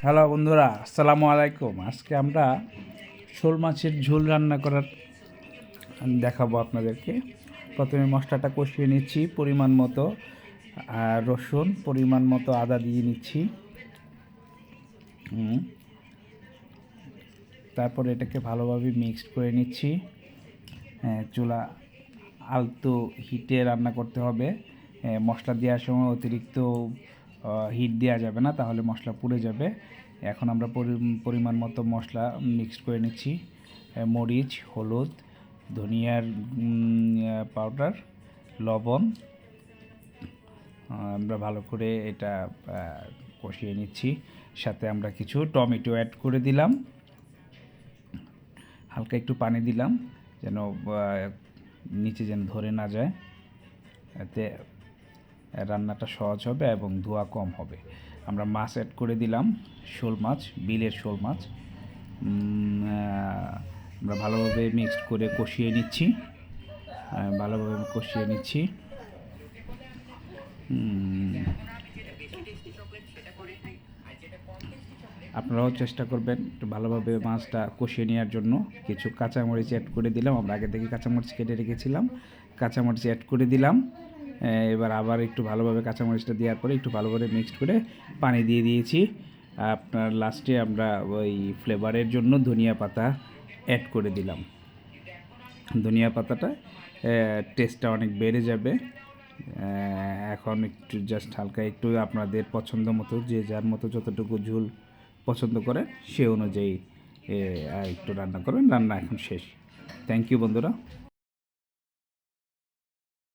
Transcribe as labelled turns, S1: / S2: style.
S1: Hello বন্ধুরা, আসসালামু আলাইকুম। আজকে আমরা শোল মাছের ঝোল রান্না করার দেখাবো আপনাদেরকে। প্রথমে মশলাটা কষিয়ে নিচ্ছি পরিমাণ মতো, আর রসুন পরিমাণ মতো, আদা দিয়ে নিচ্ছি। তারপরে এটাকে ভালোভাবে মিক্সড করে নিচ্ছি। চুলা আলতো হিটে রান্না করতে হবে। মশলা দেওয়ার সময় অতিরিক্ত হিট দেওয়া যাবে না, তাহলে মশলা পুড়ে যাবে। এখন আমরা পরিমাণ মতো মশলা মিক্সড করে নিচ্ছি। মরিচ, হলুদ, ধনিয়ার পাউডার, লবণ। আমরা ভালো করে এটা কষিয়ে নিচ্ছি। সাথে আমরা কিছু টমেটো অ্যাড করে দিলাম, হালকা একটু পানি দিলাম যেন নিচে যেন ধরে না যায়, এতে রান্নাটা সহজ হবে এবং ধোয়া কম হবে। আমরা মাছ অ্যাড করে দিলাম, শোল মাছ, বিলের শোল মাছ। আমরা ভালোভাবে মিক্সড করে কষিয়ে নিচ্ছি। আপনারাও চেষ্টা করবেন একটু ভালোভাবে মাছটা কষিয়ে নেওয়ার জন্য। কিছু কাঁচামরিচ অ্যাড করে দিলাম, আমরা আগে থেকে কাঁচামরিচ কেটে রেখেছিলাম, কাঁচামরিচ অ্যাড করে দিলাম। এবার আবার একটু ভালোভাবে কাঁচামরিচটা দেওয়ার পরে একটু ভালো করে মিক্সড করে পানি দিয়ে দিয়েছি। আপনার লাস্টে আমরা ওই ফ্লেভারের জন্য ধনিয়া পাতা অ্যাড করে দিলাম। ধনিয়া পাতাটা টেস্টটা অনেক বেড়ে যাবে। এখন একটু জাস্ট হালকা একটু আপনাদের পছন্দ মতো, যে যার মতো যতটুকু ঝোল পছন্দ করে সে অনুযায়ী একটু রান্না করবেন। রান্না এখন শেষ। থ্যাংক ইউ বন্ধুরা।